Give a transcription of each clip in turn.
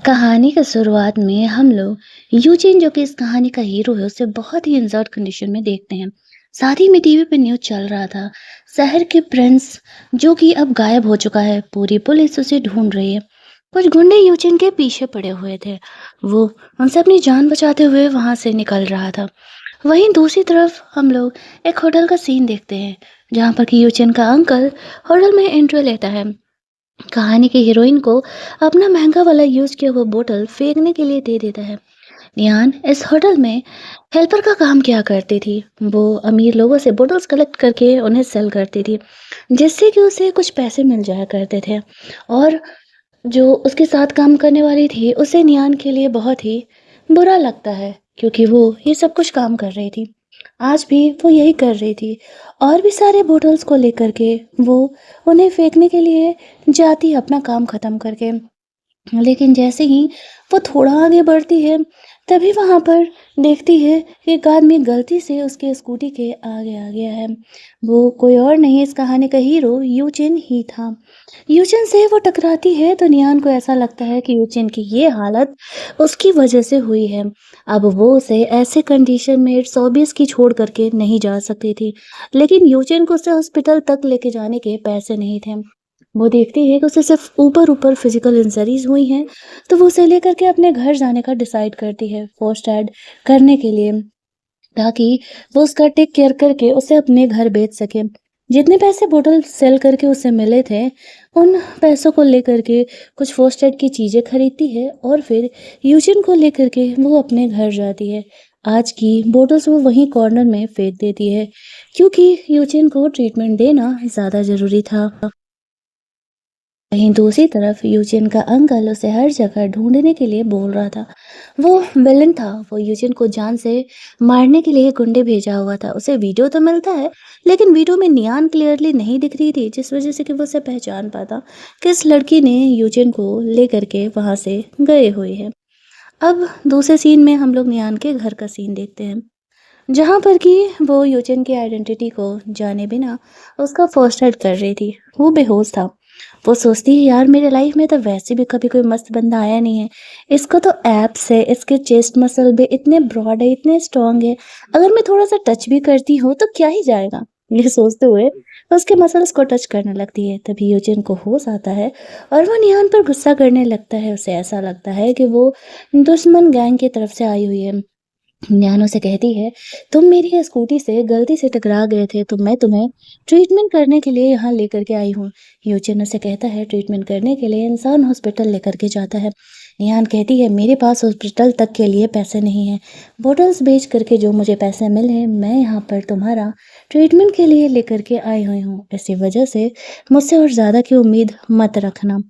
कहानी की शुरुआत में हम लोग यूजिन जो कि इस कहानी का हीरो है उसे बहुत ही इंजर्ड कंडीशन में देखते हैं। साथ ही में टीवी पे न्यूज चल रहा था। शहर के प्रिंस जो कि अब गायब हो चुका है, पूरी पुलिस उसे ढूंढ रही है। कुछ गुंडे यूजिन के पीछे पड़े हुए थे। वो उनसे अपनी जान बचाते हुए वहां से निकल रहा था। वहीं दूसरी तरफ हम लोग एक होटल का सीन देखते हैं, जहां पर कि यूजिन का अंकल होटल में एंट्री लेता है। कहानी की हीरोइन को अपना महंगा वाला यूज किया हुआ बोतल फेंकने के लिए दे देता है। नियान इस होटल में हेल्पर का काम किया करती थी। वो अमीर लोगों से बोतल्स कलेक्ट करके उन्हें सेल करती थी, जिससे कि उसे कुछ पैसे मिल जाया करते थे। और जो उसके साथ काम करने वाली थी, उसे नियान के लिए बहुत ही बुरा लगता है, क्योंकि वो ये सब कुछ काम कर रही थी। आज भी वो यही कर रही थी। और भी सारे बोतल्स को लेकर के वो उन्हें फेंकने के लिए जाती है अपना काम खत्म करके। लेकिन जैसे ही वो थोड़ा आगे बढ़ती है, तभी वहां पर देखती है कि एक आदमी गलती से उसके स्कूटी के आगे आ गया है। वो कोई और नहीं, इस कहानी का हीरो यूजिन ही था। यूजिन से वो टकराती है तो नियान को ऐसा लगता है कि यूजिन की ये हालत उसकी वजह से हुई है। अब वो उसे ऐसे कंडीशन में इट्स ऑब्वियस की छोड़ करके नहीं जा सकती थी, लेकिन यूजिन को उसे हॉस्पिटल तक लेके जाने के पैसे नहीं थे। वो देखती है कि उसे सिर्फ ऊपर-ऊपर फिजिकल इंजरीज हुई हैं, तो वो उसे लेकर के अपने घर जाने का डिसाइड करती है फर्स्ट एड करने के लिए, ताकि वो उसका टेक केयर करके उसे अपने घर भेज सके। जितने पैसे बोतल सेल करके उसे मिले थे, उन पैसों को लेकर के कुछ फर्स्ट एड की चीज़ें खरीदती है और फिर यूजिन को लेकर के वो अपने घर जाती है। आज की बोतल्स वो वहीं कॉर्नर में फेंक देती है, क्योंकि यूजिन को ट्रीटमेंट देना ज़्यादा ज़रूरी था। वहीं दूसरी तरफ यूजिन का अंकल उसे हर जगह ढूंढने के लिए बोल रहा था। वो विलन था। वो यूजिन को जान से मारने के लिए गुंडे भेजा हुआ था। उसे वीडियो तो मिलता है, लेकिन वीडियो में नियान क्लियरली नहीं दिख रही थी, जिस वजह से कि वो उसे पहचान पाता किस लड़की ने यूजिन को लेकर के वहां से गए हुए हैं। अब दूसरे सीन में हम लोग नियान के घर का सीन देखते हैं, जहाँ पर कि वो यूजिन की आइडेंटिटी को जाने बिना उसका फर्स्ट एड कर रही थी। वो बेहोश था। वो सोचती है, यार मेरे लाइफ में तो वैसे भी कभी कोई मस्त बंदा आया नहीं है। इसको तो एब्स है, इसके चेस्ट मसल भी इतने ब्रॉड है, इतने स्ट्रांग है। अगर मैं थोड़ा सा टच भी करती हूँ तो क्या ही जाएगा। ये सोचते हुए उसके मसल्स को टच करने लगती है। तभी यूजिन को होश आता है और वो निहान पर गुस्सा करने लगता है। उसे ऐसा लगता है कि वो दुश्मन गैंग की तरफ से आई हुई है। नैनो से कहती है, तुम मेरी स्कूटी से गलती से टकरा गए थे, तो मैं तुम्हें ट्रीटमेंट करने के लिए यहाँ लेकर के आई हूँ। यूचेन उसे कहता है, ट्रीटमेंट करने के लिए इंसान हॉस्पिटल लेकर के जाता है। निहान कहती है, मेरे पास हॉस्पिटल तक के लिए पैसे नहीं हैं। बोटल्स बेच करके जो मुझे पैसे मिले, मैं यहाँ पर तुम्हारा ट्रीटमेंट के लिए लेकर के आई हुई हूँ। इसी वजह से मुझसे और ज़्यादा की उम्मीद मत रखना।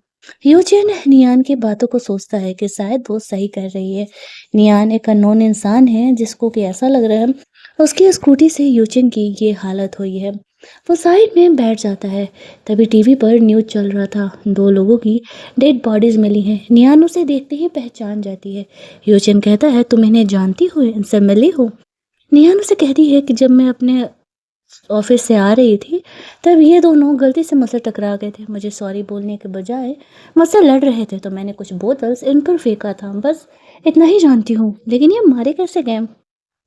यूचेन नियान की बातों को सोचता है कि शायद वो सही कर रही है। नियान एक अननोन इंसान है, जिसको कि ऐसा लग रहा है उसकी स्कूटी से यूचिन की ये हालत हुई है। वो साइड में बैठ जाता है। तभी टीवी पर न्यूज़ चल रहा था। दो लोगों की डेड बॉडीज मिली हैं। नियान उसे देखते ही पहचान जाती है। यूचिन कहता है, तुम इन्हें जानती हो, इनसे मिली हो? नियान उसे कहती है कि जब मैं अपने ऑफिस से आ रही थी, तब ये दोनों गलती से मुझसे टकरा गए थे। मुझे सॉरी बोलने के बजाय मुझसे लड़ रहे थे, तो मैंने कुछ बोतल्स इन पर फेंका था, बस इतना ही जानती हूँ। लेकिन ये मारे कैसे गए?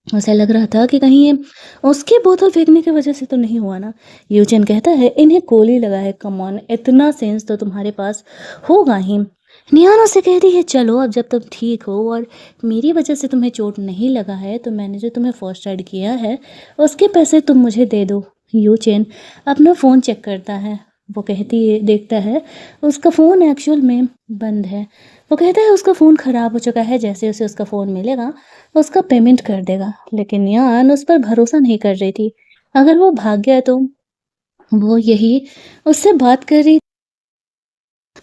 उसे लग रहा था कि कहीं ये उसके बोतल फेंकने की वजह से तो नहीं हुआ ना। यूचन कहता है, इन्हें गोली लगा है। कम ऑन, इतना सेंस तो तुम्हारे पास होगा ही। निहान उससे कहती है, चलो अब जब तुम ठीक हो और मेरी वजह से तुम्हें चोट नहीं लगा है, तो मैंने जो तुम्हें फर्स्ट एड किया है उसके पैसे तुम मुझे दे दो। यूचेन अपना फ़ोन चेक करता है। वो कहती है, देखता है उसका फ़ोन एक्चुअल में बंद है। वो कहता है उसका फ़ोन ख़राब हो चुका है, जैसे उसे उसका फ़ोन मिलेगा उसका पेमेंट कर देगा। लेकिन यान उस पर भरोसा नहीं कर रही थी। अगर वो भाग गया तो वो यही उससे बात कर रही।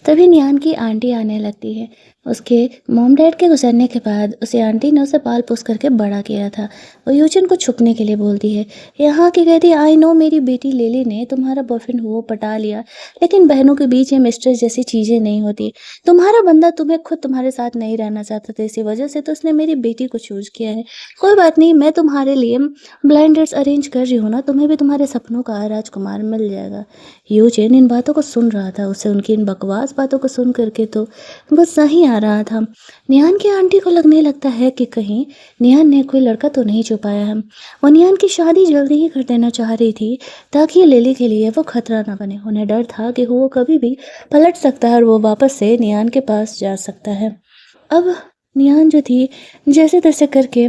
तभी नियान की आंटी आने लगती है। उसके मॉम डैड के गुजरने के बाद उसे आंटी ने उसे पाल पोस करके बड़ा किया था। वो यूजिन को छुपने के लिए बोलती है। यहाँ की कहती, आई नो मेरी बेटी लिली ने तुम्हारा बॉयफ्रेंड वो पटा लिया, लेकिन बहनों के बीच ये मिस्ट्रेस जैसी चीज़ें नहीं होती। तुम्हारा बंदा तुम्हें खुद तुम्हारे साथ नहीं रहना चाहता था, इसी वजह से तो उसने मेरी बेटी को चूज किया है। कोई बात नहीं, मैं तुम्हारे लिए ब्लाइंड डेट्स अरेंज कर रही हूँ ना, तुम्हें भी तुम्हारे सपनों का राजकुमार मिल जाएगा। यूजिन इन बातों को सुन रहा था। उसे उनकी इन बकवास बातों को सुन करके तो गुस्सा ही आ रहा था। निहान की आंटी को लगने लगता है कि कहीं निहान ने कोई लड़का तो नहीं छुपाया है। वो निहान की शादी जल्दी ही कर देना चाह रही थी ताकि लिली के लिए वो खतरा ना बने। उन्हें डर था कि वो कभी भी पलट सकता है और वो वापस से निहान के पास जा सकता है। अब निहान जो थी जैसे तैसे करके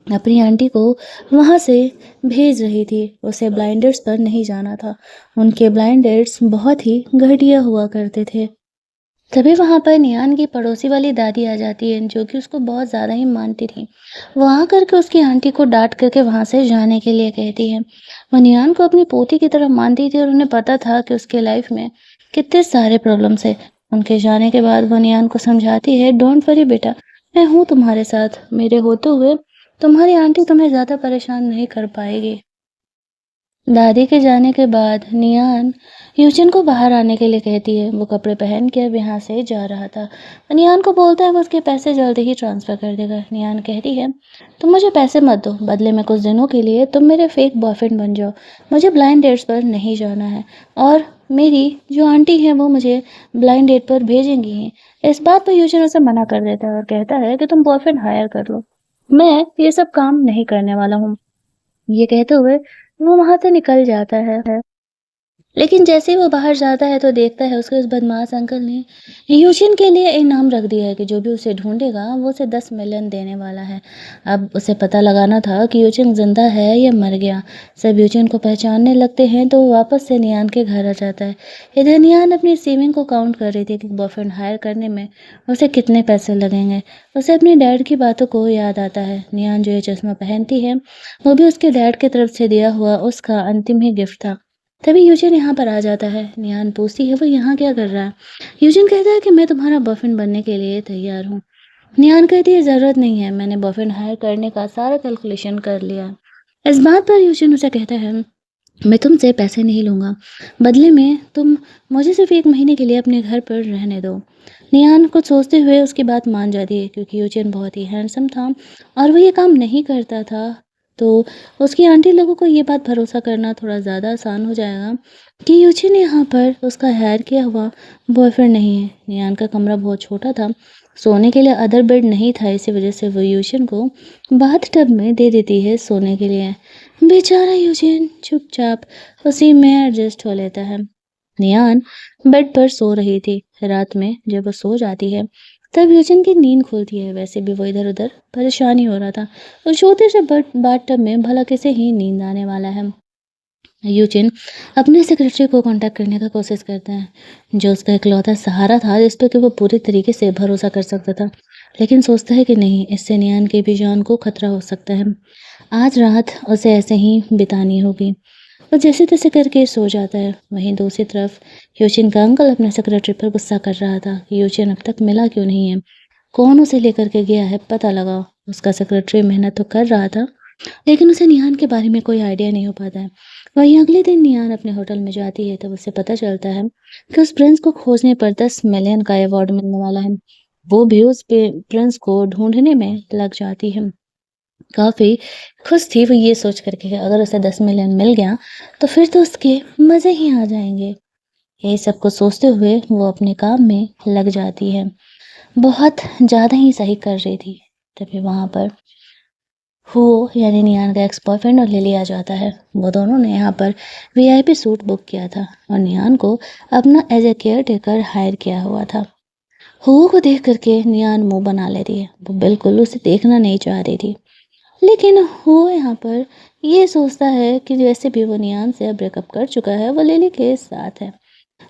अपनी आंटी को वहाँ से भेज रही थी। उसे ब्लाइंड डेट्स पर नहीं जाना था। उनके ब्लाइंड डेट्स बहुत ही घटिया हुआ करते थे। तभी वहाँ पर निहान की पड़ोसी वाली दादी आ जाती है जो कि उसको बहुत ज़्यादा ही मानती थी। वो आ करके उसकी आंटी को डांट करके वहाँ से जाने के लिए कहती है। वो निहान को अपनी पोती की तरह मानती थी और उन्हें पता था कि उसके लाइफ में कितने सारे प्रॉब्लम्स है। उनके जाने के बाद वो निहान को समझाती है, डोंट वरी बेटा, मैं हूँ तुम्हारे साथ। मेरे होते हुए तुम्हारी आंटी तुम्हें ज़्यादा परेशान नहीं कर पाएगी। दादी के जाने के बाद नियान यूजिन को बाहर आने के लिए कहती है। वो कपड़े पहन के अब यहाँ से जा रहा था। नियान को बोलता है वो उसके पैसे जल्दी ही ट्रांसफ़र कर देगा। नियान कहती है, तुम मुझे पैसे मत दो, बदले में कुछ दिनों के लिए तुम मेरे फेक बॉयफ्रेंड बन जाओ। मुझे ब्लाइंड डेट्स पर नहीं जाना है और मेरी जो आंटी है वो मुझे ब्लाइंड डेट पर भेजेंगी ही। इस बात पर यूजिन उसे मना कर देता है और कहता है कि तुम बॉयफ्रेंड हायर कर लो, मैं ये सब काम नहीं करने वाला हूँ। ये कहते हुए वो वहाँ से निकल जाता है। लेकिन जैसे ही वो बाहर जाता है तो देखता है उसके उस बदमाश अंकल ने यूजिन के लिए इनाम रख दिया है कि जो भी उसे ढूंढेगा वो उसे 10 मिलियन देने वाला है। अब उसे पता लगाना था कि यूजिन जिंदा है या मर गया। सब यूजिन को पहचानने लगते हैं तो वो वापस से नियान के घर आ जाता है। इधर नियान अपनी सेविंग को काउंट कर रही थी कि बॉयफ्रेंड हायर करने में उसे कितने पैसे लगेंगे। उसे अपने डैड की बातों को याद आता है। नियान जो ये चश्मा पहनती है वो भी उसके डैड की तरफ से दिया हुआ उसका अंतिम ही गिफ्ट था। तभी यूजिन यहाँ पर आ जाता है। निहान पूछती है वो यहाँ क्या कर रहा है। यूजिन कहता है कि मैं तुम्हारा बॉयफ्रेंड बनने के लिए तैयार हूँ। निहान कहती है ज़रूरत नहीं है, मैंने बॉयफ्रेंड हायर करने का सारा कैलकुलेशन कर लिया है। इस बात पर यूजिन उसे कहता है, मैं तुमसे पैसे नहीं लूँगा, बदले में तुम मुझे सिर्फ 1 महीने के लिए अपने घर पर रहने दो। निहान कुछ सोचते हुए उसकी बात मान जाती है क्योंकि यूजिन बहुत ही हैंडसम था और वो ये काम नहीं करता था। तो उसकी आंटी लोगों को ये बात भरोसा करना थोड़ा ज़्यादा आसान हो जाएगा कि यूजिन यहाँ पर उसका हायर किया हुआ बॉयफ्रेंड नहीं है। निहान का कमरा बहुत छोटा था, सोने के लिए अदर बेड नहीं था, इसी वजह से वो यूजिन को बाथ टब में दे देती है सोने के लिए। बेचारा यूजिन चुपचाप उसी में एडजस्ट हो लेता है। नियान बेड पर सो रही थी। रात में जब वो सो जाती है तब यूजिन की नींद खुलती है। वैसे भी वो इधर उधर परेशान ही हो रहा था। उस छोटे से बाथ टब में भला किसे ही नींद आने वाला है। यूजिन अपने सेक्रेटरी को कांटेक्ट करने का कोशिश करता है जो उसका इकलौता सहारा था जिस पर कि वो पूरी तरीके से भरोसा कर सकता था। लेकिन सोचता है कि नहीं, इससे नियान की भी जान को खतरा हो सकता है। आज रात उसे ऐसे ही बितानी होगी। वो जैसे तैसे करके सो जाता है। वहीं दूसरी तरफ यूजिन का अंकल अपने सेक्रेटरी पर गुस्सा कर रहा था कि यूजिन अब तक मिला क्यों नहीं है, कौन उसे लेकर के गया है, पता लगाओ। उसका सेक्रेटरी मेहनत तो कर रहा था लेकिन उसे निहान के बारे में कोई आइडिया नहीं हो पाता है। वहीं अगले दिन निहान अपने होटल में जाती है तब उसे पता चलता है कि उस प्रिंस को खोजने पर 10 मिलियन का अवार्ड मिलने वाला है। वो भी उस प्रिंस को ढूंढने में लग जाती है। काफ़ी खुश थी वो ये सोच कर के कि अगर उसे 10 मिलियन मिल गया तो फिर तो उसके मज़े ही आ जाएँगे। ये सब कुछ सोचते हुए वो अपने काम में लग जाती है। बहुत ज़्यादा ही सही कर रही थी। तभी वहाँ पर वो यानी निहान का एक्स बॉयफ्रेंड और लिली आ जाता है। वो दोनों ने यहाँ पर वीआईपी सूट बुक किया था और निहान को अपना as a caretaker hire किया हुआ था। हुगो को देख करके निहान मुँह बना लेती है। वो बिल्कुल उसे देखना नहीं चाह रही थी। लेकिन वो यहाँ पर ये सोचता है कि जैसे भी वो नियान से ब्रेकअप कर चुका है वो लिली के साथ है।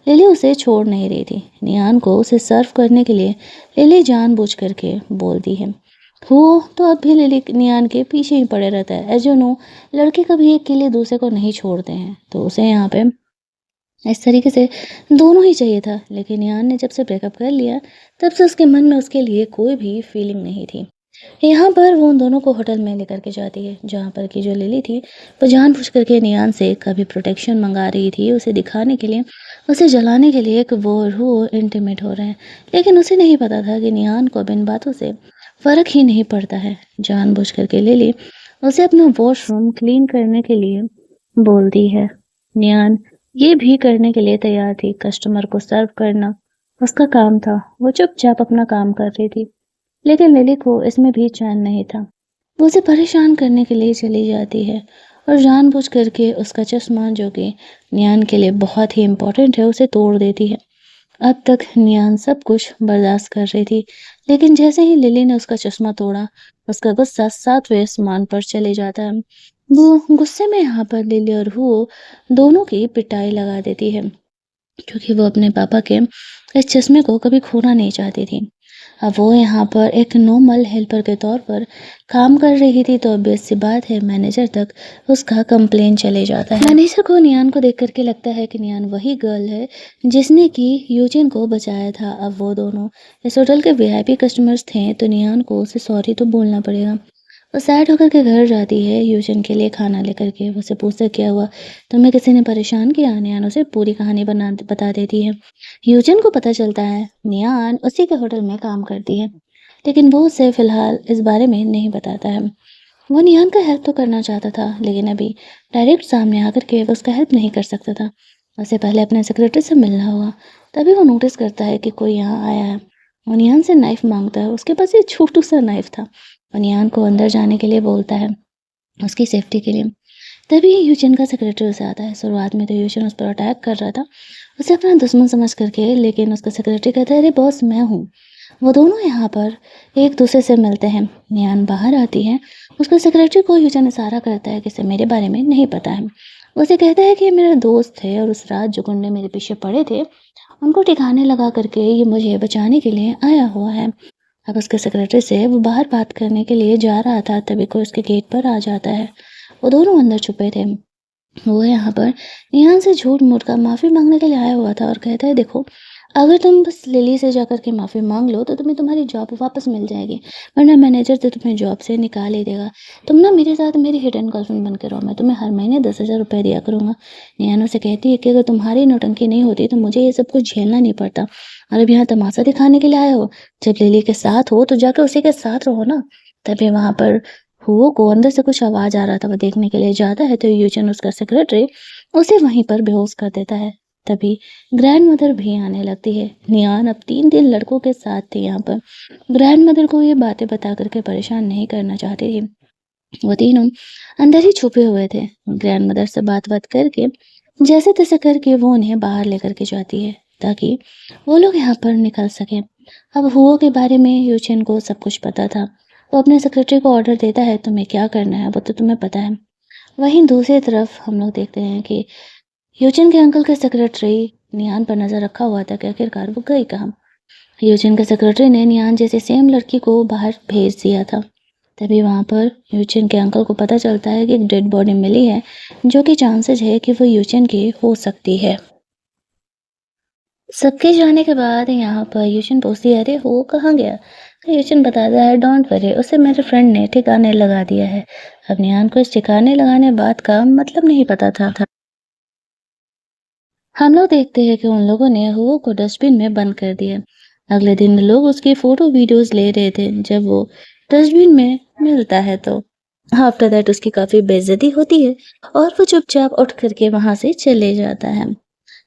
लिली उसे छोड़ नहीं रही थी। नियान को उसे सर्व करने के लिए लिली जानबूझ करके बोलती है। वो तो अब भी लिली नियान के पीछे ही पड़े रहता है। एज यू नो, लड़के कभी एक के लिए दूसरे को नहीं छोड़ते हैं। तो उसे यहाँ पे इस तरीके से दोनों ही चाहिए था। लेकिन नियान ने जब से ब्रेकअप कर लिया तब से उसके मन में उसके लिए कोई भी फीलिंग नहीं थी। यहाँ पर वो उन दोनों को होटल में लेकर के जाती है जहाँ पर कि जो लिली थी वो जानबूझ करके नियान से कभी प्रोटेक्शन मंगा रही थी उसे दिखाने के लिए, उसे जलाने के लिए कि वो इंटीमेट हो रहे हैं। लेकिन उसे नहीं पता था कि नियान को अब इन बातों से फ़र्क ही नहीं पड़ता है। जानबूझ करके लिली उसे अपना वॉशरूम क्लीन करने के लिए बोलती है। नियान ये भी करने के लिए तैयार थी, कस्टमर को सर्व करना उसका काम था, वो चुपचाप अपना काम कर रही थी। लेकिन लिली को इसमें भी चैन नहीं था। वो उसे परेशान करने के लिए चली जाती है और जानबूझ करके उसका चश्मा, जो कि नियान के लिए बहुत ही इम्पोर्टेंट है, उसे तोड़ देती है। अब तक नियान सब कुछ बर्दाश्त कर रही थी, लेकिन जैसे ही लिली ने उसका चश्मा तोड़ा, उसका गुस्सा 7वें आसमान पर चले जाता है। वो गुस्से में यहाँ पर लिली और वो दोनों की पिटाई लगा देती है, क्योंकि वो अपने पापा के इस चश्मे को कभी खोना नहीं चाहती थी। अब वो यहाँ पर एक नॉर्मल हेल्पर के तौर पर काम कर रही थी, तो ऑब्वियस सी बात है मैनेजर तक उसका कंप्लेन चले जाता है। मैनेजर को नियान को देख करके लगता है कि नियान वही गर्ल है जिसने कि यूजिन को बचाया था। अब वो दोनों इस होटल के वीआईपी कस्टमर्स थे, तो नियान को उसे सॉरी तो बोलना पड़ेगा। वो सैड होकर के घर जाती है यूजिन के लिए खाना लेकर के। वो उसे पूछता क्या हुआ, तुम्हें किसी ने परेशान किया? नियान उसे पूरी कहानी बता देती है। यूजिन को पता चलता है नियान उसी के होटल में काम करती है, लेकिन वो उसे फिलहाल इस बारे में नहीं बताता है। वो नियान का हेल्प तो करना चाहता था, लेकिन अभी डायरेक्ट सामने आकर के वो उसका हेल्प नहीं कर सकता था। उसे पहले अपने सेक्रेटरी से मिलना होगा। तभी वो नोटिस करता है कि कोई यहाँ आया है। वो नियान से नाइफ मांगता है। उसके पास एक छोटू सा नाइफ था। वो नियान को अंदर जाने के लिए बोलता है, उसकी सेफ्टी के लिए। तभी यूजिन का सेक्रेटरी उसे आता है। शुरुआत में तो यूजिन उस पर अटैक कर रहा था, उसे अपना दुश्मन समझ करके, लेकिन उसका सेक्रेटरी कहता है अरे बॉस मैं हूँ। वो दोनों यहाँ पर एक दूसरे से मिलते हैं। नियान बाहर आती है। उसका सेक्रेटरी को यूजन इशारा करता है कि इसे मेरे बारे में नहीं पता है। उसे कहता है कि ये मेरा दोस्त है और उस रात जो गुंडे मेरे पीछे पड़े थे उनको ठिकाने लगा करके ये मुझे बचाने के लिए आया हुआ है। अब उसके सेक्रेटरी से वो बाहर बात करने के लिए जा रहा था, तभी कोई उसके गेट पर आ जाता है। वो दोनों अंदर छुपे थे। वो यहाँ पर निहान से झूठ-मूठ का माफ़ी माँगने के लिए आया हुआ था और कहता है देखो, अगर तुम बस लिली से जाकर के माफ़ी माँग लो तो तुम्हें तुम्हारी जॉब वापस मिल जाएगी, वरना मैनेजर तो तुम्हें जॉब से निकाल ही देगा। तुम ना मेरे साथ मेरी हिडन गर्लफ्रेंड बन के रहो, मैं तुम्हें हर महीने 10,000 रुपए दिया करूँगा। निहान उसे कहती है कि अगर तुम्हारी नौटंकी नहीं होती तो मुझे ये सब कुछ झेलना नहीं पड़ता और अब यहाँ तमाशा दिखाने के लिए आए हो। जब लिली के साथ हो तो जाकर उसी के साथ रहो ना। तभी वहाँ पर हुओ को अंदर से कुछ आवाज़ आ रहा था, वो देखने के लिए जाता है तो यूजन उसका सेक्रेटरी उसे वहीं पर बेहोश कर देता है। तभी ग्रैंडमदर भी आने लगती है। नियान अब 3 दिन लड़कों के साथ थी यहाँ पर। ग्रैंडमदर को ये बातें बता करके परेशान नहीं करना चाहती थी। वो तीनों अंदर ही छुपे हुए थे। ग्रैंडमदर से बात-वात करके जैसे-तैसे करके वो उन्हें बाहर लेकर के जाती है, ताकि वो लोग यहाँ पर निकल सकें। अब हुओ के बारे में यूचिन को सब कुछ पता था। वो अपने सेक्रेटरी को ऑर्डर देता है तुम्हें क्या करना है वो तो तुम्हें पता है। वहीं दूसरी तरफ हम लोग देखते हैं कि यूजिन के अंकल के सेक्रेटरी नियान पर नजर रखा हुआ था कि आखिरकार वो गई कहाँ। यूजिन के सेक्रेटरी ने नियान जैसे सेम लड़की को बाहर भेज दिया था। तभी वहां पर यूजिन के अंकल को पता चलता है कि एक डेड बॉडी मिली है, जो कि चांसेस है कि वो यूजिन की हो सकती है। सबके जाने के बाद यहाँ पर यूजिन पूछती है अरे वो कहाँ गया। तो यूजिन बताता है डोंट वरी, उसे मेरे फ्रेंड ने ठिकाने लगा दिया है। अब नियान को इस ठिकाने लगाने बात का मतलब नहीं पता था। हम लोग देखते हैं कि उन लोगों ने हुओ को डस्टबिन में बंद कर दिया। अगले दिन लोग उसकी फोटो वीडियोस ले रहे थे। जब वो डस्टबिन में मिलता है तो आफ्टर दैट उसकी काफी बेइज्जती होती है और वो चुपचाप उठ करके वहां से चले जाता है।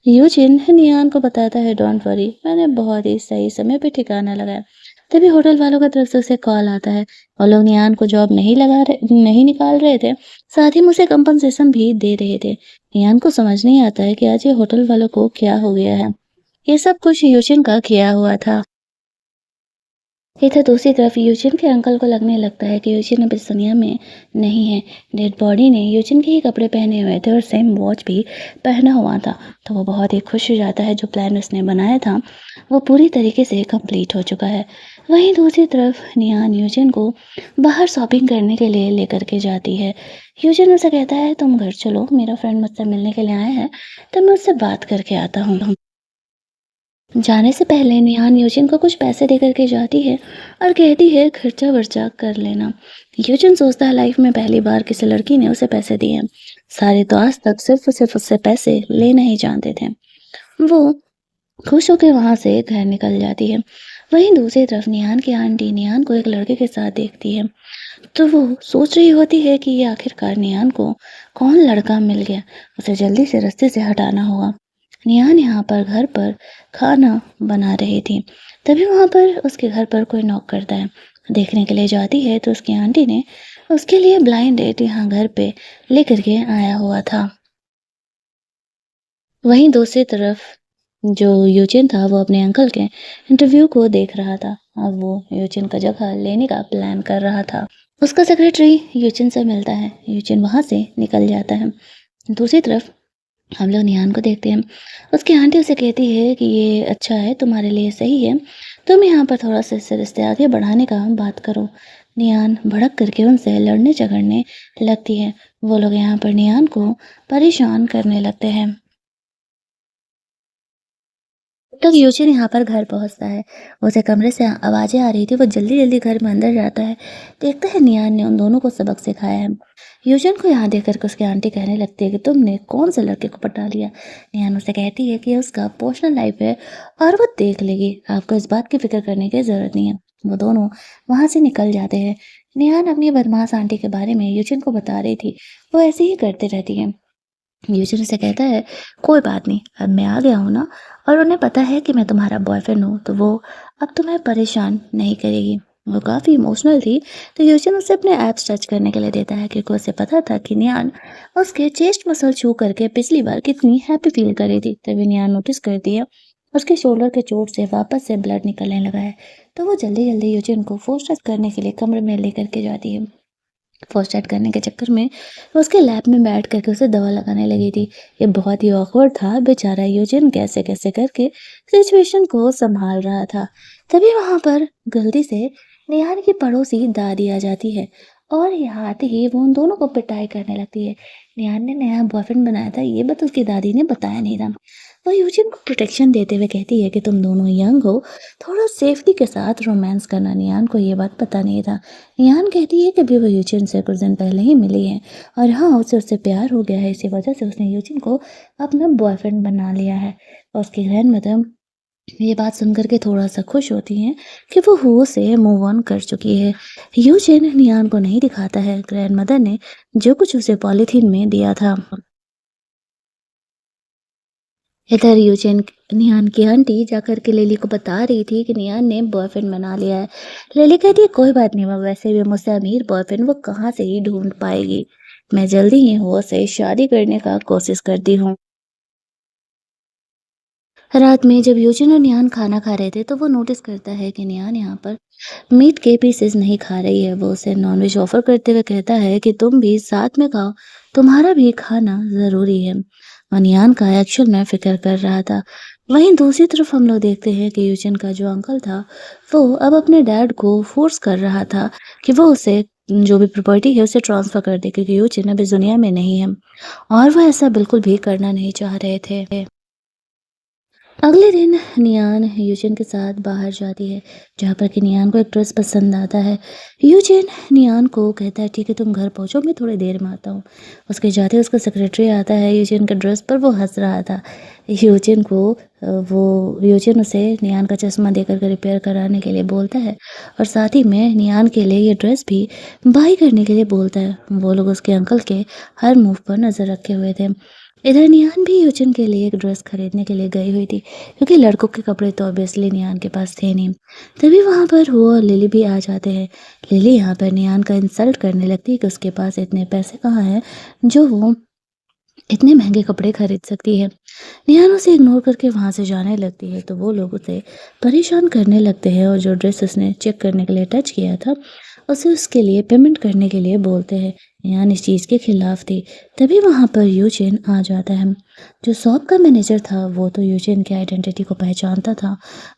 यूजिन नियान को बताता है डोंट वरी, मैंने बहुत ही सही समय पे ठिकाना लगाया। तभी होटल वालों की तरफ से उसे कॉल आता है और लोग नियान को जॉब नहीं निकाल रहे थे, साथ ही मुझे कंपनसेशन भी दे रहे थे। नियान को समझ नहीं आता है कि आज ये होटल वालों को क्या हो गया है। ये सब कुछ यूजिन का किया हुआ था। इधर दूसरी तरफ यूजिन के अंकल को लगने लगता है कि यूजिन अब इस दुनिया में नहीं है। डेड बॉडी ने यूजिन के ही कपड़े पहने हुए थे और सेम वॉच भी पहना हुआ था, तो वो बहुत ही खुश हो जाता है। जो प्लान उसने बनाया था वो पूरी तरीके से कंप्लीट हो चुका है। वहीं दूसरी तरफ नियान यूजिन को बाहर शॉपिंग करने के लिए लेकर के जाती है। यूजिन उसे कहता है तुम घर चलो, मेरा फ्रेंड मुझसे मिलने के लिए आया है, तो मैं उससे बात करके आता हूँ। जाने से पहले निहान यूजिन को कुछ पैसे दे करके जाती है और कहती है खर्चा वर्चा कर लेना। यूजिन सोचता है लाइफ में पहली बार किसी लड़की ने उसे पैसे दिए हैं। सारे तो आज तक सिर्फ उससे पैसे लेना ही जानते थे। वो खुश होकर वहां से घर निकल जाती है। वहीं दूसरी तरफ निहान की आंटी निहान को एक लड़के के साथ देखती है, तो वो सोच रही होती है कि ये आखिरकार निहान को कौन लड़का मिल गया, उसे जल्दी से रास्ते से हटाना होगा। निहान यहाँ पर घर पर खाना बना रही थी। तभी वहाँ पर उसके घर पर कोई नॉक करता है। देखने के लिए जाती है तो उसकी आंटी ने उसके लिए ब्लाइंड डेट यहाँ घर पे लेकर के आया हुआ था। वहीं दूसरी तरफ जो यूजिन था वो अपने अंकल के इंटरव्यू को देख रहा था। अब वो यूजिन का जगह लेने का प्लान कर रहा था। उसका सेक्रेटरी यूजिन से मिलता है। यूजिन वहाँ से निकल जाता है। दूसरी तरफ हम लोग निहान को देखते हैं। उसकी आंटी उसे कहती है कि ये अच्छा है, तुम्हारे लिए सही है। तुम यहाँ पर थोड़ा-सा इससे रिश्ते आगे बढ़ाने का बात करो। निहान भड़क करके उनसे लड़ने-झगड़ने लगती है। वो लोग यहाँ पर निहान को परेशान करने लगते हैं। तब यूजिन यहाँ पर घर पहुँचता है। उसे कमरे से आवाज़ें आ रही थी, वो जल्दी-जल्दी घर में अंदर जाता है। देखता है निहान ने उन दोनों को सबक सिखाया है। यूजिन को यहाँ देख कर के उसकी आंटी कहने लगती है कि तुमने कौन से लड़के को पटा लिया। निहान उसे कहती है कि ये उसका पर्सनल लाइफ है और वो देख लेगी, आपको इस बात की फिक्र करने की ज़रूरत नहीं है। वो दोनों वहाँ से निकल जाते हैं। निहान अपनी बदमाश आंटी के बारे में यूजिन को बता रही थी। वो ऐसे ही करती रहती है। यूजुअली से कहता है, "कोई बात नहीं, अब मैं आ गया हूँ ना और उन्हें पता है कि मैं तुम्हारा बॉयफ्रेंड हूँ, तो वो अब तुम्हें परेशान नहीं करेगी।" वो काफ़ी इमोशनल थी, तो यूजुअल उसे अपने एब्स टच करने के लिए देता है क्योंकि उसे पता था कि नियान उसके चेस्ट मसल छू करके पिछली बार कितनी हैप्पी फील कर रही थी। तभी नियान नोटिस करती है, उसके शोल्डर के चोट से वापस से ब्लड निकलने लगा है, तो वो जल्दी-जल्दी यूजिन को फोर्स करने के लिए कमरे में लेकर के जाती है। फर्स्ट एड करने के चक्कर में वो उसके लैब में बैठ करके उसे दवा लगाने लगी थी। ये बहुत ही ऑकवर्ड था, बेचारा यूजिन कैसे-कैसे करके सिचुएशन को सँभाल रहा था। तभी वहाँ पर गलती से नेहान की पड़ोसी दादी आ जाती है और यहाँ आते ही वो उन दोनों को पिटाई करने लगती है। नेहान ने नया बॉयफ्रेंड बनाया था, ये बात उसकी दादी ने बताया नहीं था। वो यूजिन को प्रोटेक्शन देते हुए कहती है कि तुम दोनों यंग हो, थोड़ा सेफ्टी के साथ रोमांस करना। नेहान को ये बात पता नहीं था। निहान कहती है कि अभी वो यूजिन से कुछ दिन पहले ही मिली है और हाँ, उसे उससे प्यार हो गया है। इसी वजह से उसने यूजिन को अपना बॉयफ्रेंड बना लिया है। और उसकी ग्रैंडमदर ये बात सुनकर के थोड़ा-सा खुश होती हैं कि वो हो से मूव ऑन कर चुकी है। यूजिन निहान को नहीं दिखाता है ग्रैंडमदर ने जो कुछ उसे पॉलीथीन में दिया था। इधर यूजिन निहान की आंटी जाकर के लिली को बता रही थी कि निहान ने बॉयफ्रेंड बना लिया है। लिली कहती है कोई बात नहीं, वो वैसे भी मुझसे अमीर बॉयफ्रेंड वो कहाँ से ही ढूंढ पाएगी। मैं जल्दी ही वो से शादी करने का कोशिश करती हूँ। रात में जब यूजिन और निहान खाना खा रहे थे तो वो नोटिस करता है कि निहान यहाँ पर मीट के पीसेस नहीं खा रही है। वो उसे नॉनवेज ऑफर करते हुए कहता है कि तुम भी साथ में खाओ, तुम्हारा भी खाना ज़रूरी है। अनियान का एक्चुअल में फ़िक्र कर रहा था। वहीं दूसरी तरफ हम लोग देखते हैं कि यूजिन का जो अंकल था, वो अब अपने डैड को फ़ोर्स कर रहा था कि वो उसे जो भी प्रॉपर्टी है उसे ट्रांसफ़र कर दे क्योंकि यूजिन अब इस दुनिया में नहीं है और वो ऐसा बिल्कुल भी करना नहीं चाह रहे थे। अगले दिन नियान यूजिन के साथ बाहर जाती है जहाँ पर कि नियान को एक ड्रेस पसंद आता है। यूजिन नियान को कहता है ठीक है तुम घर पहुँचो, मैं थोड़ी देर में आता हूँ। उसके जाते उसका सेक्रेटरी आता है यूजिन के ड्रेस पर, वो हंस रहा था। यूजिन को वो यूजिन उसे नियान का चश्मा देकर के रिपेयर कराने के लिए बोलता है और साथ ही में नियान के लिए ये ड्रेस भी बाई करने के लिए बोलता है। वो लोग उसके अंकल के हर मूव पर नज़र रखे हुए थे। इधर निहान भी यूजिन के लिए एक ड्रेस खरीदने के लिए गई हुई थी क्योंकि लड़कों के कपड़े तो ऑब्वियसली निहान के पास थे नहीं। तभी वहाँ पर वो और लिली भी आ जाते हैं। लिली यहाँ पर निहान का इंसल्ट करने लगती है कि उसके पास इतने पैसे कहाँ हैं जो वो इतने महंगे कपड़े खरीद सकती है। निहान उसे इग्नोर करके वहाँ से जाने लगती है तो वो लोग उसे परेशान करने लगते हैं और जो ड्रेस उसने चेक करने के लिए टच किया था उसे उसके लिए पेमेंट करने के लिए बोलते हैं। निहान इस चीज़ के खिलाफ थी। तभी वहाँ पर यूजिन आ जाता है। जो शॉप का मैनेजर था वो तो यूजिन की आइडेंटिटी को पहचानता था।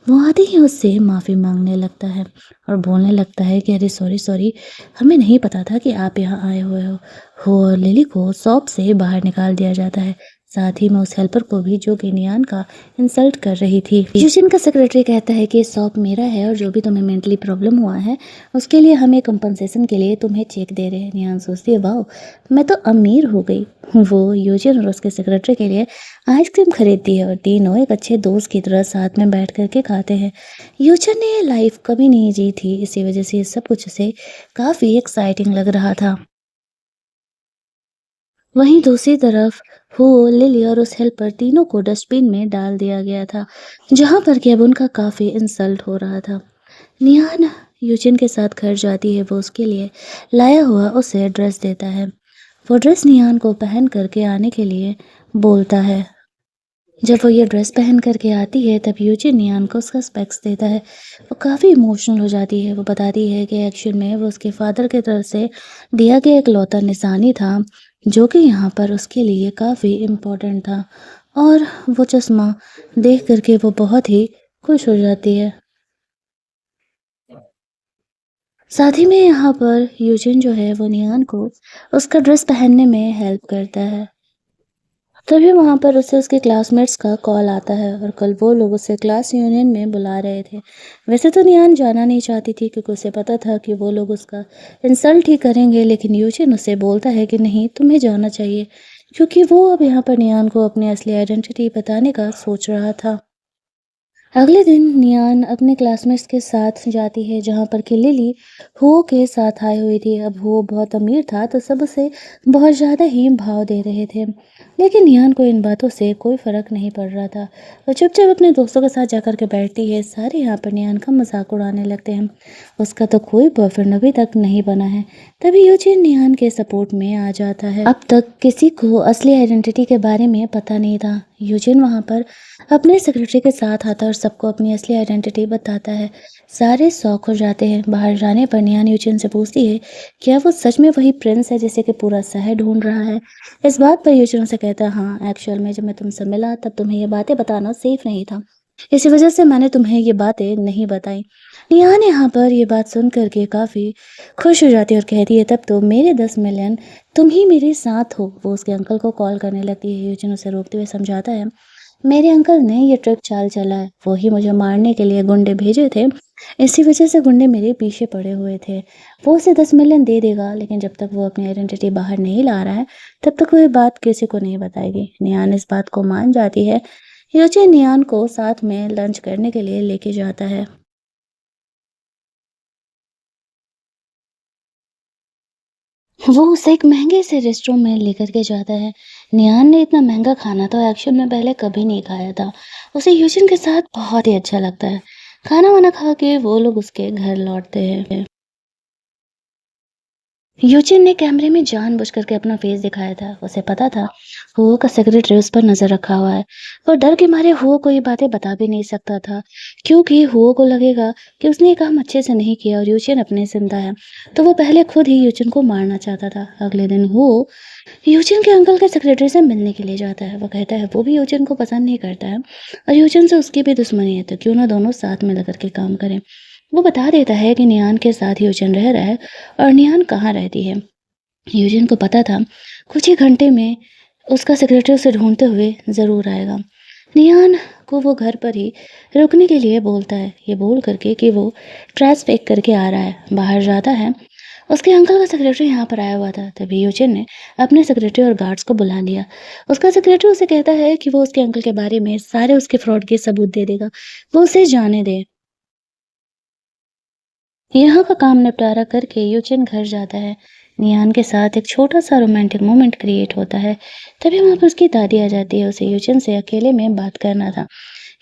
वो आते ही उससे माफ़ी मांगने लगता है और बोलने लगता है कि अरे सॉरी सॉरी, हमें नहीं पता था कि आप यहाँ आए हुए हो और लिली को शॉप से बाहर निकाल दिया जाता है। साथ ही में उस हेल्पर को भी जो कि नियान का इंसल्ट कर रही थी। यूजिन का सेक्रेटरी कहता है कि शॉप मेरा है और जो भी तुम्हें मेंटली प्रॉब्लम हुआ है उसके लिए हमें कंपनसेशन के लिए तुम्हें चेक दे रहे हैं। नियान सोचती है वाओ, मैं तो अमीर हो गई। वो यूजिन और उसके सेक्रेटरी के लिए आइसक्रीम खरीदती है और तीनों एक अच्छे दोस्त की तरह साथ में बैठ करके खाते हैं। यूजिन ने ये लाइफ कभी नहीं जी थी, इसी वजह से ये सब कुछ उसे काफ़ी एक्साइटिंग लग रहा था। वहीं दूसरी तरफ हो, लिली और उस हेल्पर तीनों को डस्टबिन में डाल दिया गया था, जहाँ पर कि अब उनका काफ़ी इंसल्ट हो रहा था। निहान यूजिन के साथ घर जाती है, वो उसके लिए लाया हुआ उसे ड्रेस देता है। वो ड्रेस निहान को पहन करके आने के लिए बोलता है। जब वो ये ड्रेस पहन करके आती है तब यूजिन निहान को उसका स्पेक्स देता है। वो काफ़ी इमोशनल हो जाती है। वो बताती है कि एक्चुअल में वो उसके फादर की तरफ से दिया गया इकलौता निशानी था, जो कि यहाँ पर उसके लिए काफ़ी इम्पोर्टेंट था। और वो चश्मा देख करके वो बहुत ही खुश हो जाती है। साथ ही में यहाँ पर यूजिन जो है वो निहान को उसका ड्रेस पहनने में हेल्प करता है। तभी वहाँ पर उसे उसके क्लासमेट्स का कॉल आता है और कल वो लोग उसे क्लास यूनियन में बुला रहे थे। वैसे तो नियान जाना नहीं चाहती थी, क्योंकि उसे पता था कि वो लोग उसका इंसल्ट ही करेंगे, लेकिन यूजिन उसे बोलता है कि नहीं, तुम्हें जाना चाहिए, क्योंकि वो अब यहाँ पर नियान को अपनी असली आइडेंटिटी बताने का सोच रहा था। अगले दिन नियान अपने क्लासमेट्स के साथ जाती है, जहाँ पर कि लिली हो के साथ आई हुई थी। अब हो बहुत अमीर था, तो सब उसे बहुत ज़्यादा ही भाव दे रहे थे, लेकिन नियान को इन बातों से कोई फ़र्क नहीं पड़ रहा था। वो चुपचाप अपने दोस्तों के साथ जाकर के बैठती है। सारे यहाँ पर नियान का मजाक उड़ाने लगते हैं। उसका तो कोई बॉयफ्रेंड अभी तक नहीं बना है। तभी यूजिन नियान के सपोर्ट में आ जाता है। अब तक किसी को असली आइडेंटिटी के बारे में पता नहीं था। यूजिन वहाँ पर अपने सेक्रेटरी के साथ आता है और सबको अपनी असली आइडेंटिटी बताता है। सारे शॉक हो जाते हैं। बाहर जाने पर नियान यूजिन से पूछती है, क्या वो सच में वही प्रिंस है जिसे कि पूरा शहर ढूंढ रहा है? इस बात पर यूजिन से कहता है, हाँ, एक्चुअल में जब मैं तुमसे मिला तब तुम्हें ये बातें बताना सेफ नहीं था, इसी वजह से मैंने तुम्हें ये बातें नहीं बताई। निहान यहाँ पर ये बात सुन करके काफ़ी खुश हो जाती है और कहती है, तब तो मेरे 10 मिलियन तुम ही मेरे साथ हो। वो उसके अंकल को कॉल करने लगती है। यूजिन उसे रोकते हुए समझाता है, मेरे अंकल ने ये ट्रिक चाल चला है, वो ही मुझे मारने के लिए गुंडे भेजे थे, इसी वजह से गुंडे मेरे पीछे पड़े हुए थे। वो उसे 10 मिलियन दे देगा, लेकिन जब तक वो अपनी आइडेंटिटी बाहर नहीं ला रहा है तब तक वो ये बात किसी को नहीं बताएगी। नियान इस बात को मान जाती है। योचे नियान को साथ में लंच करने के लिए लेके जाता है। वो उसे एक महंगे से रेस्टोरेंट में लेकर के जाता है। नियान ने इतना महंगा खाना तो एक्चुअल में पहले कभी नहीं खाया था। उसे यूजिन के साथ बहुत ही अच्छा लगता है। खाना वाना खा के वो लोग उसके घर लौटते हैं। यूजिन ने कैमरे में जानबूझ करके अपना फेस दिखाया था। उसे पता था हुओ का सेक्रेटरी उस पर नजर रखा हुआ है। वो डर के मारे हुओ को ये बातें बता भी नहीं सकता था, क्योंकि हुओ को लगेगा कि उसने ये काम अच्छे से नहीं किया और यूजिन अपने जिंदा है, तो वो पहले खुद ही यूजिन को मारना चाहता था। अगले दिन हुओ यूजिन के अंकल के सेक्रेटरी से मिलने के लिए जाता है। वो कहता है वो भी यूजिन को पसंद नहीं करता है और यूजिन से उसकी भी दुश्मनी है, तो क्यों ना दोनों साथ मिल करके काम करें। वो बता देता है कि नियान के साथ यूजिन रह रहा है और नियान कहाँ रहती है। यूजिन को पता था कुछ ही घंटे में उसका सेक्रेटरी उसे ढूंढते हुए ज़रूर आएगा। नियान को वो घर पर ही रुकने के लिए बोलता है, ये बोल करके कि वो ट्रैश फेंक करके आ रहा है। बाहर जाता है। उसके अंकल का सेक्रेटरी यहाँ पर आया हुआ था। तभी यूजिन ने अपने सेक्रेटरी और गार्ड्स को बुला लिया। उसका सेक्रेटरी उसे कहता है कि वो उसके अंकल के बारे में सारे उसके फ्रॉड के सबूत दे देगा, वो उसे जाने दे। यहाँ का काम निपटारा करके यूजिन घर जाता है। नियान के साथ एक छोटा सा रोमांटिक मोमेंट क्रिएट होता है। तभी वहाँ पर उसकी दादी आ जाती है। उसे यूजिन से अकेले में बात करना था।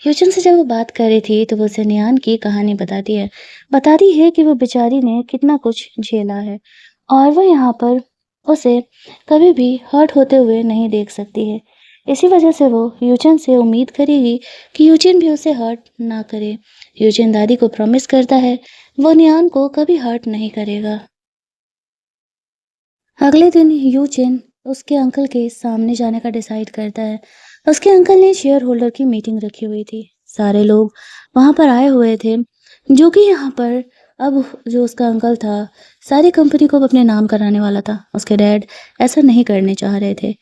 यूजिन से जब वो बात कर रही थी तो वो उसे नियान की कहानी बताती है। बताती है कि वो बेचारी ने कितना कुछ झेला है और वो यहाँ पर उसे कभी भी हर्ट होते हुए नहीं देख सकती है। इसी वजह से वो यूजिन से उम्मीद करेगी कि यूजिन भी उसे हर्ट ना करे। यूजिन दादी को प्रॉमिस करता है वो नियान को कभी हर्ट नहीं करेगा। अगले दिन यूजिन उसके अंकल के सामने जाने का डिसाइड करता है। उसके अंकल ने शेयर होल्डर की मीटिंग रखी हुई थी। सारे लोग वहां पर आए हुए थे, जो कि यहाँ पर अब जो उसका अंकल था सारी कंपनी को अपने नाम कराने वाला था। उसके डैड ऐसा नहीं करने चाह रहे थे।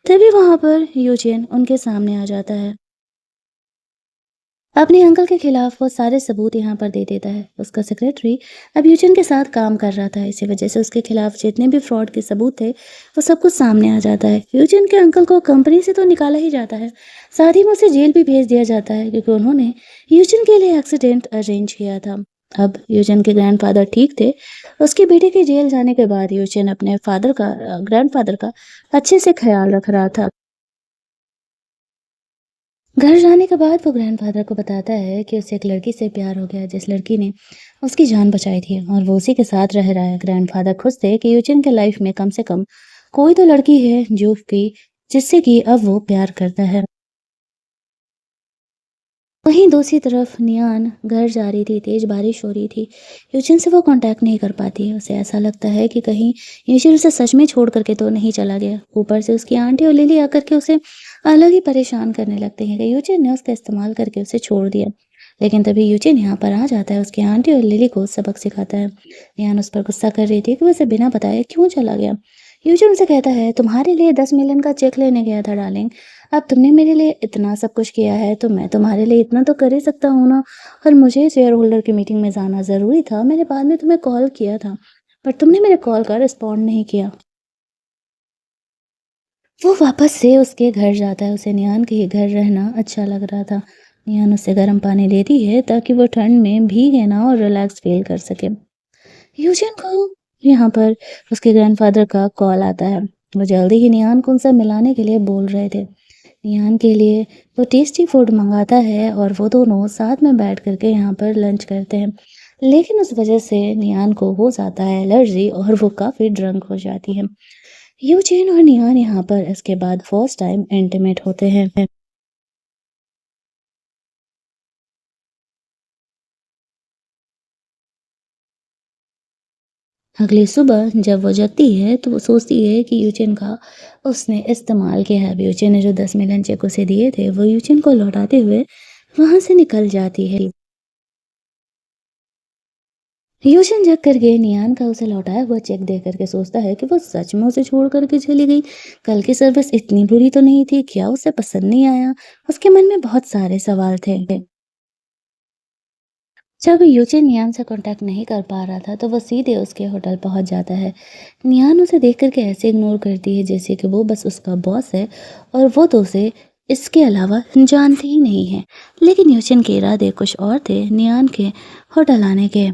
तभी वहां पर यूजिन उनके सामने आ जाता है। अपने अंकल के खिलाफ वो सारे सबूत यहाँ पर दे देता है। उसका सेक्रेटरी अब यूजिन के साथ काम कर रहा था, इसी वजह से उसके खिलाफ जितने भी फ्रॉड के सबूत थे वो सब कुछ सामने आ जाता है। यूजिन के अंकल को कंपनी से तो निकाला ही जाता है, साथ ही में उसे जेल भी भेज दिया जाता है, क्योंकि उन्होंने यूजिन के लिए एक्सीडेंट अरेंज किया था। अब यूजिन के ग्रैंडफ़ादर ठीक थे। उसके बेटे के जेल जाने के बाद यूजिन अपने ग्रैंडफ़ादर का अच्छे से ख़्याल रख रहा था। घर जाने के बाद वो ग्रैंडफ़ादर को बताता है कि उसे एक लड़की से प्यार हो गया, जिस लड़की ने उसकी जान बचाई थी और वो उसी के साथ रह रहा है। ग्रैंडफ़ादर खुश थे कि यूजिन के लाइफ़ में कम से कम कोई तो लड़की है जो कि जिससे कि अब वो प्यार करता है। वहीं दूसरी तरफ नियान घर जा रही थी, तेज बारिश हो रही थी। यूजिन से वो कांटेक्ट नहीं कर पाती है। उसे ऐसा लगता है कि कहीं यूजिन उसे सच में छोड़ करके तो नहीं चला गया। ऊपर से उसकी आंटी और लिली आकर के उसे अलग ही परेशान करने लगते हैं कि यूजिन ने उसका इस्तेमाल करके उसे छोड़ दिया। लेकिन तभी यूजिन यहाँ पर आ जाता है, उसकी आंटी और लिली को सबक सिखाता है। नियान उस पर गुस्सा कर रही थी कि वो उसे बिना बताए क्यों चला गया। यूजुन उसे कहता है, तुम्हारे लिए 10 मिलियन का चेक लेने गया था डार्लिंग। अब तुमने मेरे लिए इतना सब कुछ किया है तो मैं तुम्हारे लिए इतना तो कर ही सकता हूँ ना। और मुझे शेयर होल्डर की मीटिंग में जाना ज़रूरी था। मैंने बाद में तुम्हें कॉल किया था, पर तुमने मेरे कॉल का रिस्पॉन्ड नहीं किया। वो वापस से उसके घर जाता है। उसे नियान के ही घर रहना अच्छा लग रहा था। नियान उसे गर्म पानी देती है ताकि वो ठंड में भीगे ना और रिलैक्स फील कर सके। यूजिन को यहाँ पर उसके ग्रैंडफ़ादर का कॉल आता है। वो जल्दी ही नियान को उनसे मिलाने के लिए बोल रहे थे। नियान के लिए वो टेस्टी फूड मँगाता है और वो दोनों साथ में बैठ कर के यहाँ पर लंच करते हैं। लेकिन उस वज़ह से नियान को हो जाता है एलर्जी और वो काफ़ी ड्रंक हो जाती है। यूजिन और नियान यहाँ पर इसके बाद फर्स्ट टाइम इंटीमेट होते हैं। अगली सुबह जब वो जगती है तो वो सोचती है कि यूजिन का उसने इस्तेमाल किया है। अब यूजिन ने जो 10 मिलियन चेक उसे दिए थे वो यूजिन को लौटाते हुए वहाँ से निकल जाती है। यूजिन जग करके नियान का उसे लौटाया हुआ चेक देख करके सोचता है कि वो सच में उसे छोड़ करके चली गई। कल की सर्विस इतनी बुरी तो नहीं थी, क्या उसे पसंद नहीं आया? उसके मन में बहुत सारे सवाल थे। जब यूजिन नियान से कांटेक्ट नहीं कर पा रहा था तो वो सीधे उसके होटल पहुंच जाता है। नियान उसे देख करके ऐसे इग्नोर करती है जैसे कि वो बस उसका बॉस है और वो तो उसे इसके अलावा जानती ही नहीं है। लेकिन यूजिन के इरादे कुछ और थे नियान के होटल आने के।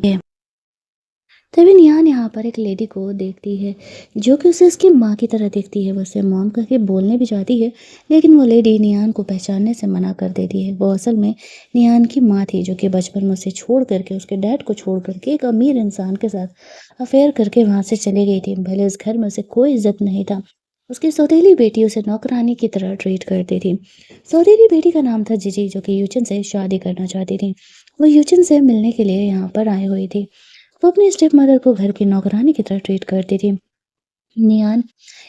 तभी नियान यहाँ पर एक लेडी को देखती है जो कि उसे उसकी माँ की तरह देखती है। वो उसे मॉम कह के बोलने भी जाती है, लेकिन वो लेडी नियान को पहचानने से मना कर देती है। वो असल में नियान की माँ थी जो कि बचपन में उसे छोड़ करके उसके डैड को छोड़ करके एक अमीर इंसान के साथ अफेयर करके वहाँ से चली गई थी। भले उस घर में उसे कोई इज्जत नहीं था। उसकी सौतेली बेटी उसे नौकरानी की तरह ट्रीट करती थी। सौतेली बेटी का नाम था जिजी जो कि यूचिन से शादी करना चाहती थी। वो यूचिन से मिलने के लिए यहाँ पर आई हुई थी। वो अपनी स्टेप मदर को घर की नौकरानी की तरह ट्रीट करती थी। नियान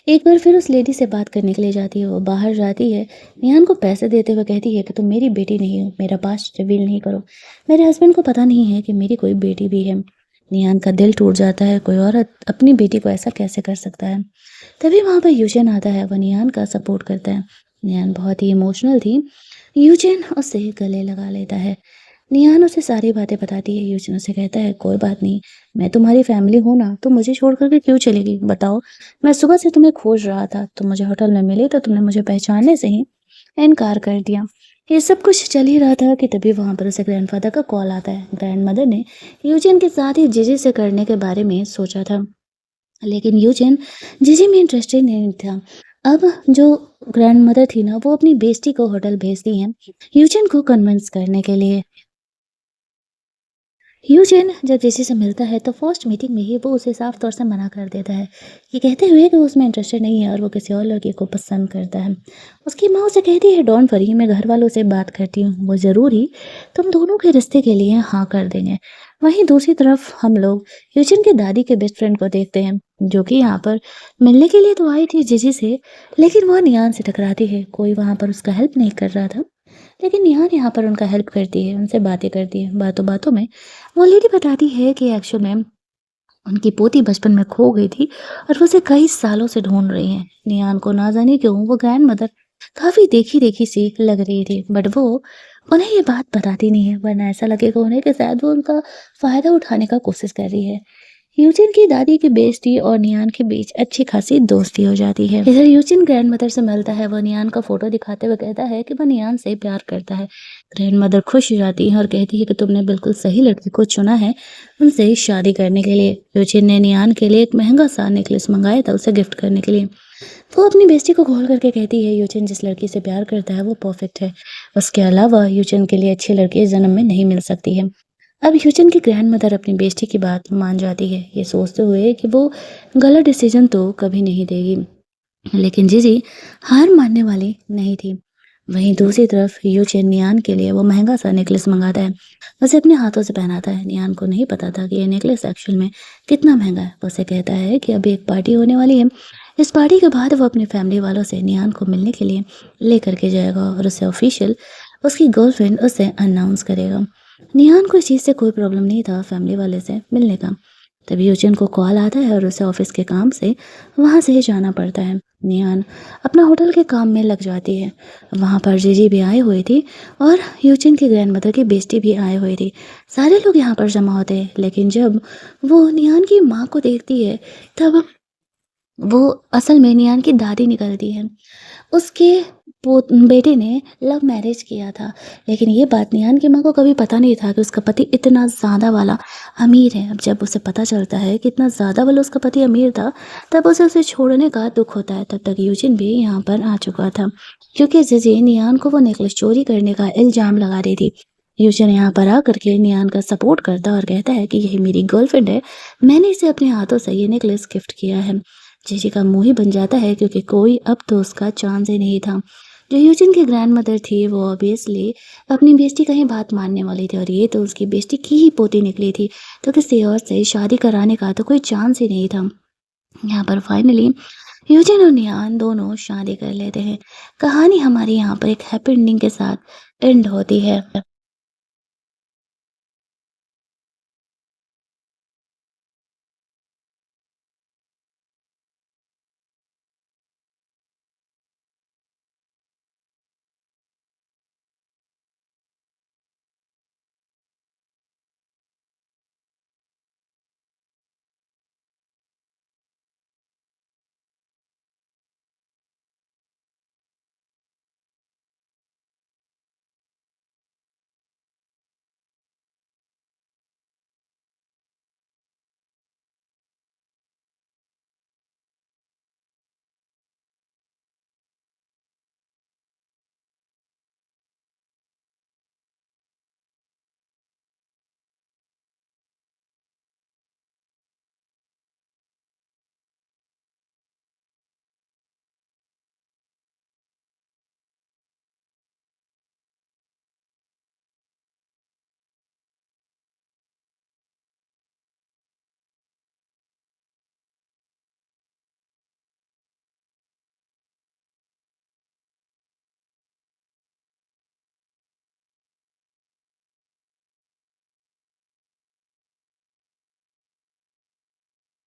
एक बार फिर उस लेडी से बात करने के लिए जाती है। वो बाहर जाती है, नियान को पैसे देते हुए कहती है कि तुम मेरी बेटी नहीं हो, मेरा पास्ट रिवील नहीं करो। मेरे हस्बैंड को पता नहीं है कि मेरी कोई बेटी भी है। नियान का दिल टूट जाता है, कोई औरत अपनी बेटी को ऐसा कैसे कर सकता है। तभी वहाँ पर यूजेन आता है, वो नियान का सपोर्ट करता है। नियान बहुत ही इमोशनल थी। यूजेन उसे गले लगा लेता है। निहान उसे सारी बातें बताती है। यूजिन उसे कहता है, कोई बात नहीं, मैं तुम्हारी फैमिली हूँ ना, तुम मुझे छोड़ कर के क्यों चली गई बताओ। मैं सुबह से तुम्हें खोज रहा था, तुम मुझे होटल में मिले तो तुमने मुझे पहचानने से ही इनकार कर दिया। ये सब कुछ चल ही रहा था कि तभी वहां पर उसे ग्रैंडफादर का कॉल आता है। ग्रैंडमदर ने यूजिन के साथ ही जीजी से करने के बारे में सोचा था, लेकिन यूजिन जीजी में इंटरेस्टेड नहीं था। अब जो ग्रैंडमदर थी ना, वो अपनी बेस्टी को होटल भेजती हैं यूजिन को कन्विंस करने के लिए। यूजिन जब जेसी से मिलता है तो फर्स्ट मीटिंग में ही वो उसे साफ तौर से मना कर देता है, ये कहते हुए कि वो उसमें इंटरेस्टेड नहीं है और वो किसी और लड़के को पसंद करता है। उसकी माँ उसे कहती है, डोंट वरी, मैं घर वालों से बात करती हूँ, वो ज़रूर ही तुम दोनों के रिश्ते के लिए हाँ कर देंगे। वहीं दूसरी तरफ हम लोग यूजिन की दादी के बेस्ट फ्रेंड को देखते हैं जो कि यहाँ पर मिलने के लिए तो आई थी जीजी से, लेकिन वो नियान से टकराती है। कोई वहाँ पर उसका हेल्प नहीं कर रहा था, लेकिन निहार यहाँ पर उनका हेल्प करती है, उनसे बातें करती है। बातों-बातों में वो लेडी बताती है कि एक्चुअल में उनकी पोती बचपन में खो गई थी और वो उसे कई सालों से ढूँढ रही हैं। निहान को ना जाने क्यों वो ग्रैंडमदर काफ़ी देखी-देखी सी लग रही थी, बट वो उन्हें ये बात बताती नहीं है, वरना ऐसा लगेगा उन्हें कि शायद वो उनका फ़ायदा उठाने का कोशिश कर रही है। यूजिन की दादी की बेइज्जती और नियान के बीच अच्छी खासी दोस्ती हो जाती है। इधर यूजिन ग्रैंडमदर से मिलता है, वो नियान का फोटो दिखाते हुए कहता है कि वो नियान से प्यार करता है। ग्रैंडमदर खुश हो जाती है और कहती है कि तुमने बिल्कुल सही लड़की को चुना है उनसे शादी करने के लिए। यूजिन ने नियान के लिए एक महंगा सा नेकलेस मंगाया था उसे गिफ्ट करने के लिए। वो अपनी बेइज्जती को खोल करके कहती है यूजिन जिस लड़की से प्यार करता है वो परफेक्ट है। उसके अलावा यूजिन के लिए अच्छी लड़की इस जन्म में नहीं मिल सकती है। अब ह्यूचन की ग्रैंडमदर अपनी बेटी की बात मान जाती है, ये सोचते हुए कि वो गलत डिसीजन तो कभी नहीं देगी। लेकिन जीजी हार मानने वाली नहीं थी। वहीं दूसरी तरफ ह्यूचन नियान के लिए वो महंगा सा नेकलेस मंगाता है, उसे अपने हाथों से पहनाता है। नियान को नहीं पता था कि ये नेकलेस एक्चुअल में कितना महंगा है। वो उसे कहता है कि अभी एक पार्टी होने वाली है, इस पार्टी के बाद वो अपनी फैमिली वालों से नियान को मिलने के लिए लेकर के जाएगा और उसे ऑफिशियल उसकी गर्लफ्रेंड उसे अनाउंस करेगा। निहान को इस चीज़ से कोई प्रॉब्लम नहीं था फैमिली वाले से मिलने का। तभी यूजिन को कॉल आता है और उसे ऑफिस के काम से वहाँ से जाना पड़ता है। निहान अपना होटल के काम में लग जाती है। वहाँ पर जीजी भी आई हुई थी और यूजिन की ग्रैंडमदर की बेस्टी भी आई हुई थी। सारे लोग यहाँ पर जमा होते हैं, लेकिन जब वो निहान की माँ को देखती है तब वो असल में निहान की दादी निकलती है। उसके बेटे ने लव मैरिज किया था, लेकिन ये बात निहान की माँ को कभी पता नहीं था कि उसका पति इतना ज़्यादा वाला अमीर है। अब जब उसे पता चलता है कि इतना ज़्यादा वाला उसका पति अमीर था, तब उसे छोड़ने का दुख होता है। तब तक यूजिन भी यहाँ पर आ चुका था, क्योंकि जीजी निहान को वो नेकलेस चोरी करने का इल्ज़ाम लगा रही थी। यूजिन यहाँ पर आकर के निहान का सपोर्ट करता और कहता है कि यही मेरी गर्लफ्रेंड है, मैंने इसे अपने हाथों से ये नेकलेस गिफ्ट किया है। जीजी का मुंह ही बन जाता है, क्योंकि कोई अब तो उसका चांस ही नहीं था। जो ह्यूजन की ग्रैंडमदर थी वो ऑब्वियसली अपनी बेटी का ही बात मानने वाली थी, और ये तो उसकी बेटी की ही पोती निकली थी, तो किसी और से शादी कराने का तो कोई चांस ही नहीं था। यहाँ पर फाइनली ह्यूजन और नियान दोनों शादी कर लेते हैं। कहानी हमारी यहाँ पर एक हैप्पी एंडिंग के साथ एंड होती है।